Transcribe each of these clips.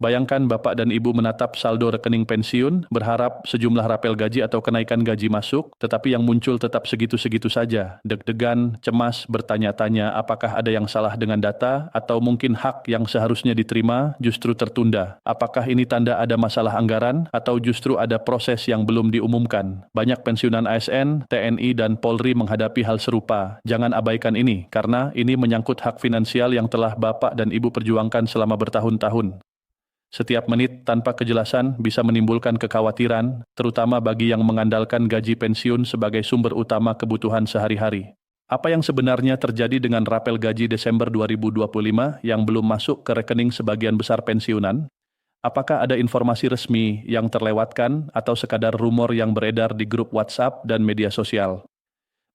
Bayangkan Bapak dan Ibu menatap saldo rekening pensiun, berharap sejumlah rapel gaji atau kenaikan gaji masuk, tetapi yang muncul tetap segitu-segitu saja. Deg-degan, cemas, bertanya-tanya apakah ada yang salah dengan data, atau mungkin hak yang seharusnya diterima justru tertunda. Apakah ini tanda ada masalah anggaran, atau justru ada proses yang belum diumumkan? Banyak pensiunan ASN, TNI, dan Polri menghadapi hal serupa. Jangan abaikan ini, karena ini menyangkut hak finansial yang telah Bapak dan Ibu perjuangkan selama bertahun-tahun. Setiap menit tanpa kejelasan bisa menimbulkan kekhawatiran, terutama bagi yang mengandalkan gaji pensiun sebagai sumber utama kebutuhan sehari-hari. Apa yang sebenarnya terjadi dengan rapel gaji Desember 2025 yang belum masuk ke rekening sebagian besar pensiunan? Apakah ada informasi resmi yang terlewatkan atau sekadar rumor yang beredar di grup WhatsApp dan media sosial?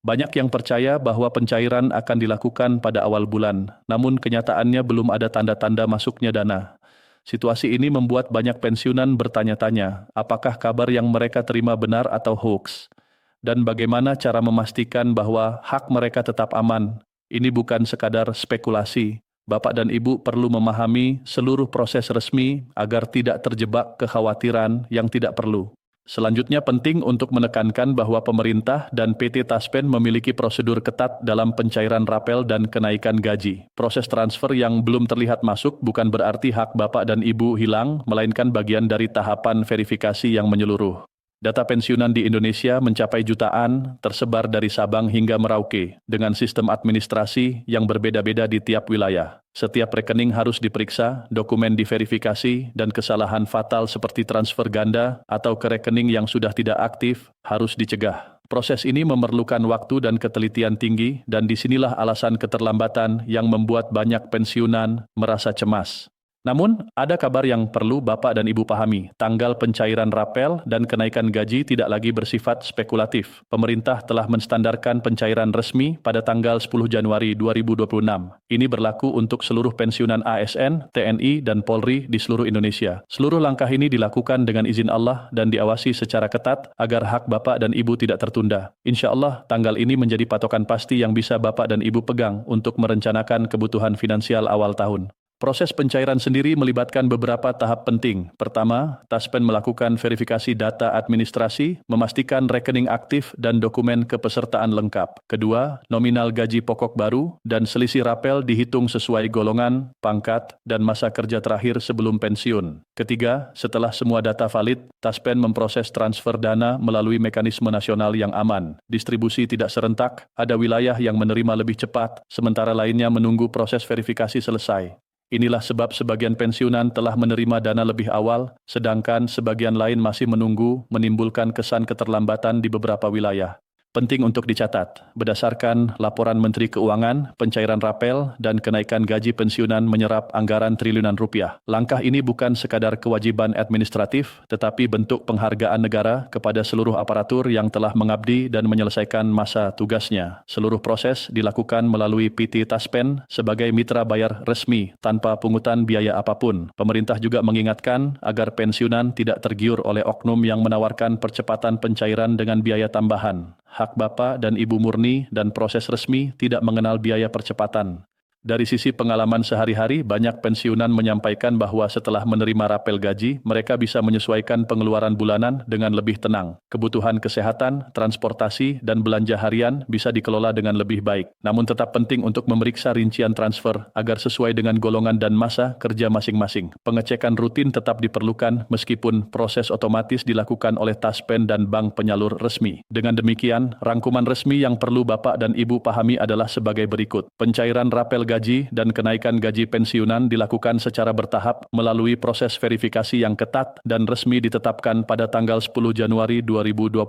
Banyak yang percaya bahwa pencairan akan dilakukan pada awal bulan, namun kenyataannya belum ada tanda-tanda masuknya dana. Situasi ini membuat banyak pensiunan bertanya-tanya, apakah kabar yang mereka terima benar atau hoax? Dan bagaimana cara memastikan bahwa hak mereka tetap aman? Ini bukan sekadar spekulasi. Bapak dan Ibu perlu memahami seluruh proses resmi agar tidak terjebak kekhawatiran yang tidak perlu. Selanjutnya penting untuk menekankan bahwa pemerintah dan PT Taspen memiliki prosedur ketat dalam pencairan rapel dan kenaikan gaji. Proses transfer yang belum terlihat masuk bukan berarti hak Bapak dan Ibu hilang, melainkan bagian dari tahapan verifikasi yang menyeluruh. Data pensiunan di Indonesia mencapai jutaan, tersebar dari Sabang hingga Merauke, dengan sistem administrasi yang berbeda-beda di tiap wilayah. Setiap rekening harus diperiksa, dokumen diverifikasi, dan kesalahan fatal seperti transfer ganda atau ke rekening yang sudah tidak aktif harus dicegah. Proses ini memerlukan waktu dan ketelitian tinggi, dan disinilah alasan keterlambatan yang membuat banyak pensiunan merasa cemas. Namun, ada kabar yang perlu Bapak dan Ibu pahami. Tanggal pencairan rapel dan kenaikan gaji tidak lagi bersifat spekulatif. Pemerintah telah menstandarkan pencairan resmi pada tanggal 10 Januari 2026. Ini berlaku untuk seluruh pensiunan ASN, TNI, dan Polri di seluruh Indonesia. Seluruh langkah ini dilakukan dengan izin Allah dan diawasi secara ketat agar hak Bapak dan Ibu tidak tertunda. Insya Allah, tanggal ini menjadi patokan pasti yang bisa Bapak dan Ibu pegang untuk merencanakan kebutuhan finansial awal tahun. Proses pencairan sendiri melibatkan beberapa tahap penting. Pertama, Taspen melakukan verifikasi data administrasi, memastikan rekening aktif dan dokumen kepesertaan lengkap. Kedua, nominal gaji pokok baru dan selisih rapel dihitung sesuai golongan, pangkat, dan masa kerja terakhir sebelum pensiun. Ketiga, setelah semua data valid, Taspen memproses transfer dana melalui mekanisme nasional yang aman. Distribusi tidak serentak, ada wilayah yang menerima lebih cepat, sementara lainnya menunggu proses verifikasi selesai. Inilah sebab sebagian pensiunan telah menerima dana lebih awal, sedangkan sebagian lain masih menunggu, menimbulkan kesan keterlambatan di beberapa wilayah. Penting untuk dicatat, berdasarkan laporan Menteri Keuangan, pencairan rapel dan kenaikan gaji pensiunan menyerap anggaran triliunan rupiah. Langkah ini bukan sekadar kewajiban administratif, tetapi bentuk penghargaan negara kepada seluruh aparatur yang telah mengabdi dan menyelesaikan masa tugasnya. Seluruh proses dilakukan melalui PT Taspen sebagai mitra bayar resmi tanpa pungutan biaya apapun. Pemerintah juga mengingatkan agar pensiunan tidak tergiur oleh oknum yang menawarkan percepatan pencairan dengan biaya tambahan. Hak Bapak dan Ibu murni dan proses resmi tidak mengenal biaya percepatan. Dari sisi pengalaman sehari-hari, banyak pensiunan menyampaikan bahwa setelah menerima rapel gaji, mereka bisa menyesuaikan pengeluaran bulanan dengan lebih tenang. Kebutuhan kesehatan, transportasi, dan belanja harian bisa dikelola dengan lebih baik. Namun tetap penting untuk memeriksa rincian transfer agar sesuai dengan golongan dan masa kerja masing-masing. Pengecekan rutin tetap diperlukan meskipun proses otomatis dilakukan oleh Taspen dan bank penyalur resmi. Dengan demikian, rangkuman resmi yang perlu Bapak dan Ibu pahami adalah sebagai berikut. Pencairan rapel gaji dan kenaikan gaji pensiunan dilakukan secara bertahap melalui proses verifikasi yang ketat dan resmi ditetapkan pada tanggal 10 Januari 2026.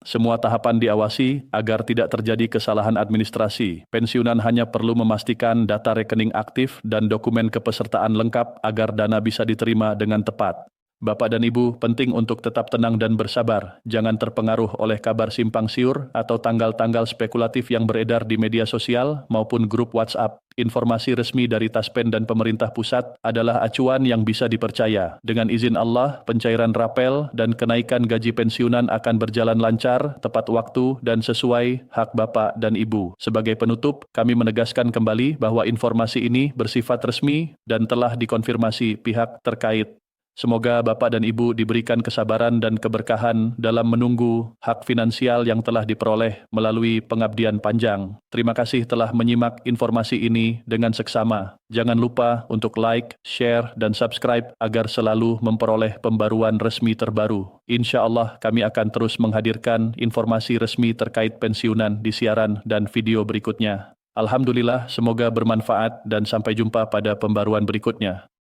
Semua tahapan diawasi agar tidak terjadi kesalahan administrasi. Pensiunan hanya perlu memastikan data rekening aktif dan dokumen kepesertaan lengkap agar dana bisa diterima dengan tepat. Bapak dan Ibu, penting untuk tetap tenang dan bersabar. Jangan terpengaruh oleh kabar simpang siur atau tanggal-tanggal spekulatif yang beredar di media sosial maupun grup WhatsApp. Informasi resmi dari Taspen dan pemerintah pusat adalah acuan yang bisa dipercaya. Dengan izin Allah, pencairan rapel dan kenaikan gaji pensiunan akan berjalan lancar, tepat waktu, dan sesuai hak Bapak dan Ibu. Sebagai penutup, kami menegaskan kembali bahwa informasi ini bersifat resmi dan telah dikonfirmasi pihak terkait. Semoga Bapak dan Ibu diberikan kesabaran dan keberkahan dalam menunggu hak finansial yang telah diperoleh melalui pengabdian panjang. Terima kasih telah menyimak informasi ini dengan seksama. Jangan lupa untuk like, share, dan subscribe agar selalu memperoleh pembaruan resmi terbaru. Insya Allah kami akan terus menghadirkan informasi resmi terkait pensiunan di siaran dan video berikutnya. Alhamdulillah, semoga bermanfaat dan sampai jumpa pada pembaruan berikutnya.